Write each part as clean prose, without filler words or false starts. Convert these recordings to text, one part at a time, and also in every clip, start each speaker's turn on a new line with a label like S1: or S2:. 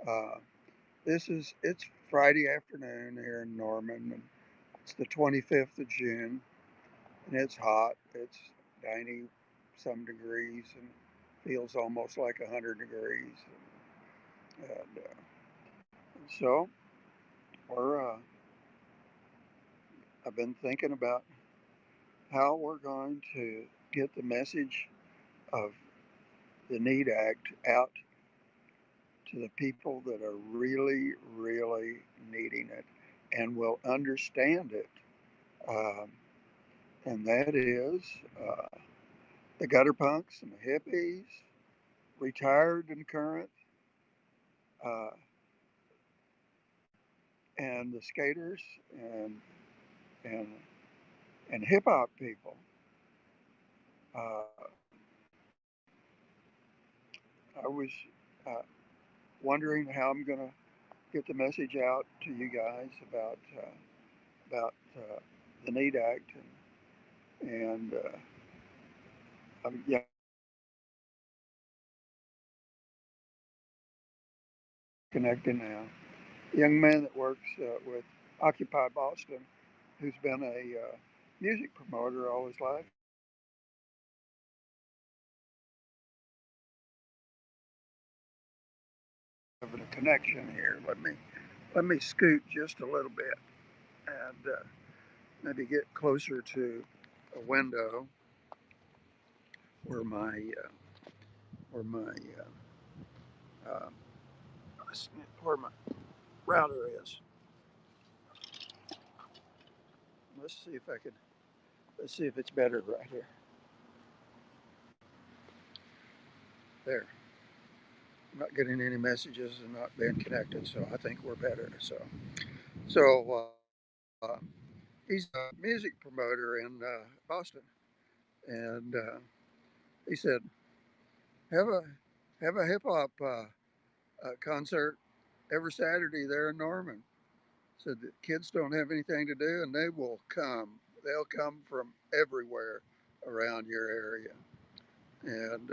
S1: Uh, it's Friday afternoon here in Norman, and it's the 25th of June, and it's hot. It's 90 some degrees and feels almost like 100 degrees. And so we're I've been thinking about how we're going to get the message of the NEED Act out to the people that are really, really needing it and will understand it. Um, and that is the gutter punks and the hippies, retired and current, uh, and the skaters and and hip hop people. Uh, I was uh, wondering how I'm going to get the message out to you guys about the NEED Act and yeah, connecting now. A young man that works with Occupy Boston, who's been a music promoter all his life. Having a connection here. Let me scoot just a little bit and maybe get closer to a window where my uh, where my router is. Let's see if I can. Let's see if it's better right here. There. I'm not getting any messages and not being connected, so I think we're better. So he's a music promoter in Boston, and he said, "Have a hip hop concert every Saturday there in Norman." Said the kids don't have anything to do, and they will come. They'll come from everywhere around your area, and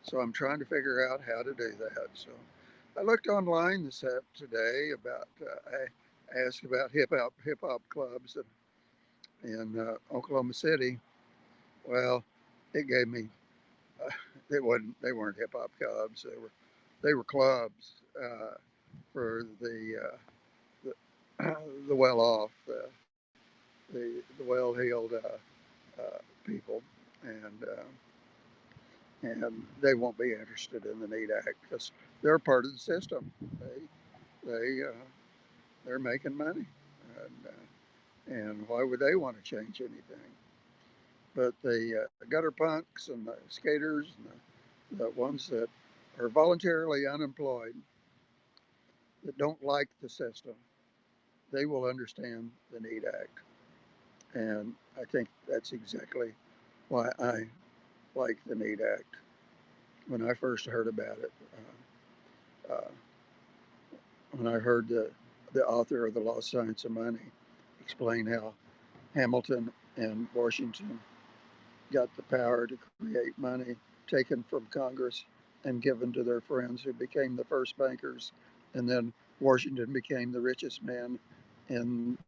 S1: so I'm trying to figure out how to do that. So I looked online today about. I asked about hip hop clubs in Oklahoma City. Well, it gave me. Uh, they weren't hip hop clubs. They were clubs for the well off, the well heeled people, and they won't be interested in the NEED Act because they're part of the system. They they're making money, and why would they want to change anything? But the gutter punks and the skaters and the ones that are voluntarily unemployed that don't like the system, they will understand the NEED Act, and I think that's exactly why I like the NEED Act. When I first heard about it, uh, when I heard the author of The Lost Science of Money explain how Hamilton and Washington got the power to create money taken from Congress and given to their friends who became the first bankers, and then Washington became the richest man in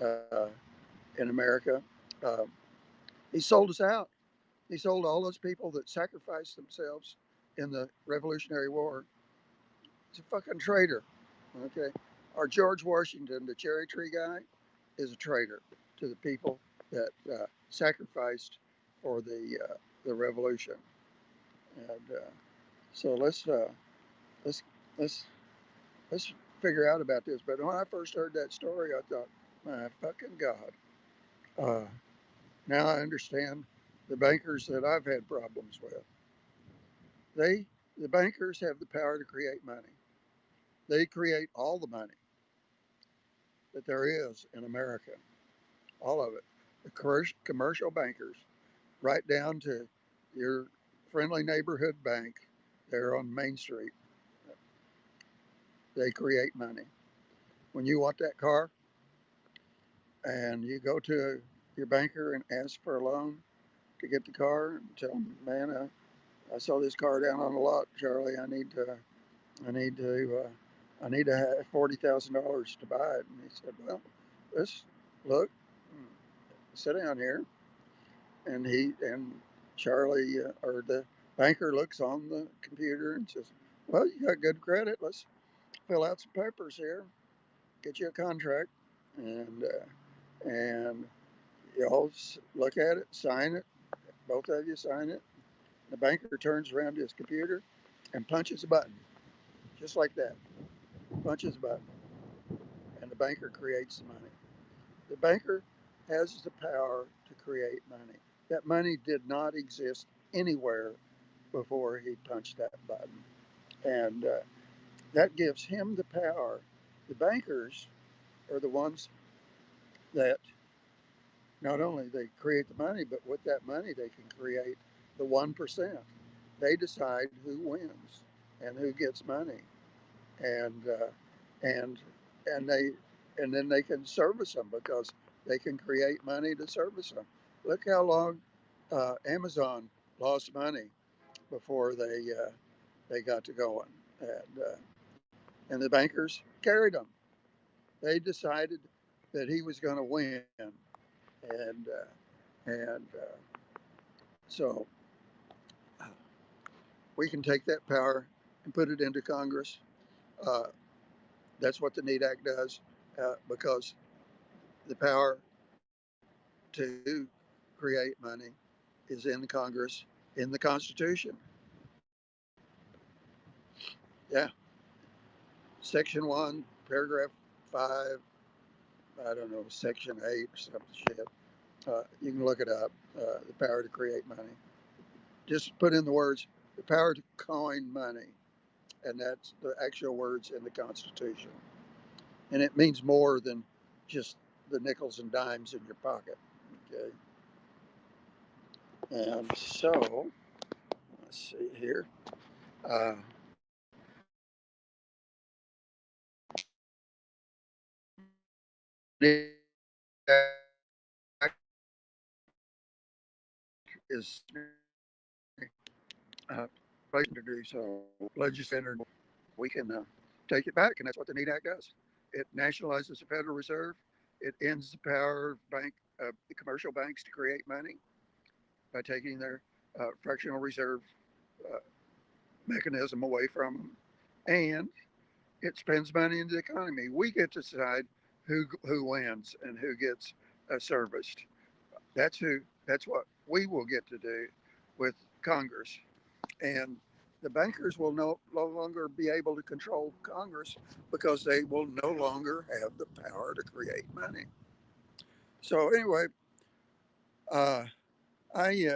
S1: uh, in America. Uh, he sold us out. He sold all those people that sacrificed themselves in the Revolutionary War. He's a fucking traitor. Okay, our George Washington, the cherry tree guy, is a traitor to the people that sacrificed for the revolution. And so let's let's let's figure out about this. But when I first heard that story, I thought, my fucking God. Uh, Now I understand the bankers that I've had problems with. They, the bankers, have the power to create money. They create all the money that there is in America, all of it. The commercial bankers, right down to your friendly neighborhood bank there on Main Street, they create money. When you want that car and you go to your banker and ask for a loan to get the car and tell them, man, I saw this car down on the lot, Charlie. I need to have $40,000 to buy it. And he said, well, let's look, sit down here. And Charlie, or the banker, looks on the computer and says, well, you got good credit. Let's fill out some papers here, get you a contract. And you all look at it, sign it, both of you sign it. The banker turns around to his computer and punches a button, just like that. Punches a button, and the banker creates the money. The banker has the power to create money. That money did not exist anywhere before he punched that button. And that gives him the power. The bankers are the ones that not only they create the money, but with that money they can create the 1%. They decide who wins and who gets money, and and and they and then they can service them because they can create money to service them. Look how long Amazon lost money before they got to going, and the bankers carried them. They decided that he was going to win, and so we can take that power and put it into Congress. Uh, that's what the NEAT Act does, because the power to create money is in Congress, in the Constitution. Yeah, Section 1, Paragraph 5, I don't know, Section 8 or some shit. You can look it up, the power to create money. Just put in the words, the power to coin money, and that's the actual words in the Constitution. And it means more than just the nickels and dimes in your pocket. Okay. And so, let's see here. Uh, is to do so. Legislator, we can take it back, and that's what the NEAT Act does. It nationalizes the Federal Reserve. It ends the power of commercial banks to create money by taking their fractional reserve uh, mechanism away from them, and it spends money into the economy. We get to decide who wins and who gets serviced. That's who. That's what we will get to do with Congress, and the bankers will no longer be able to control Congress because they will no longer have the power to create money. So anyway, uh, I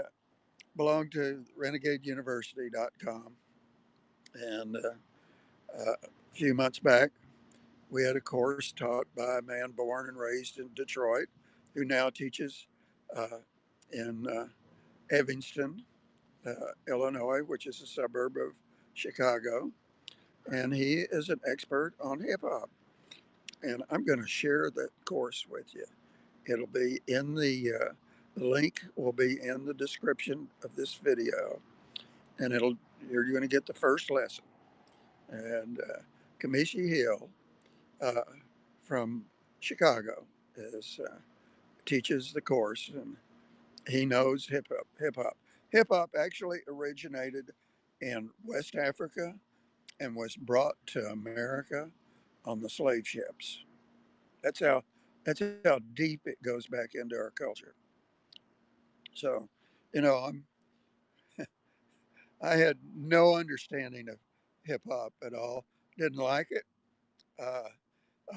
S1: belong to renegadeuniversity.com, and a few months back we had a course taught by a man born and raised in Detroit who now teaches uh, in Evanston, Illinois, which is a suburb of Chicago. And he is an expert on hip hop. And I'm going to share that course with you. It'll be in the link will be in the description of this video, and you're going to get the first lesson. And Kamasi Hill uh, from Chicago is teaches the course, and he knows hip hop. Hip hop actually originated in West Africa and was brought to America on the slave ships. That's how that's how deep it goes back into our culture. So, you know, I had no understanding of hip hop at all. Didn't like it. Uh,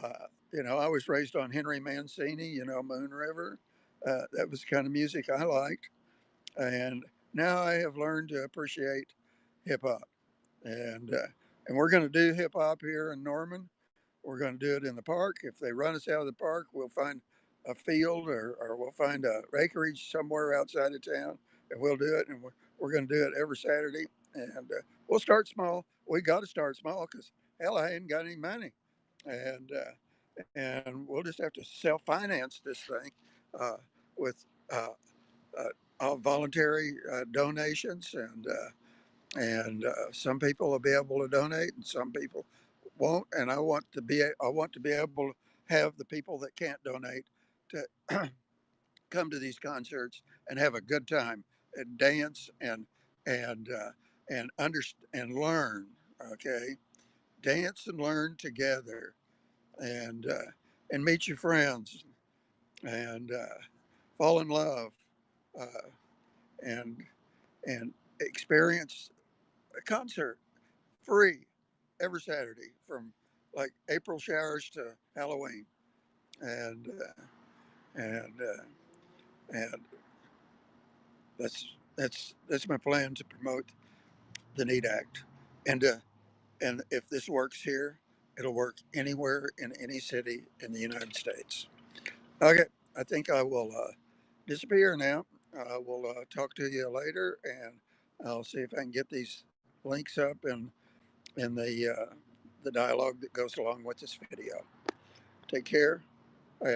S1: I was raised on Henry Mancini. Moon River. That was the kind of music I liked, and now I have learned to appreciate hip hop. And we're going to do hip hop here in Norman. We're going to do it in the park. If they run us out of the park, we'll find a field, or we'll find a acreage somewhere outside of town, and we'll do it. And we're going to do it every Saturday. And we'll start small. We got to start small because hell, I ain't got any money, and we'll just have to self finance this thing uh, with uh, voluntary donations, and some people will be able to donate, and some people won't. And I want to be able to have the people that can't donate to come to these concerts and have a good time and dance and and learn. Okay, dance and learn together, and meet your friends and fall in love, uh, and and experience a concert free every Saturday from like April showers to Halloween, and and that's my plan to promote the NEAT Act, and and if this works here, it'll work anywhere in any city in the United States. Okay, I think I will disappear now. We'll talk to you later, and I'll see if I can get these links up in the dialogue that goes along with this video. Take care, and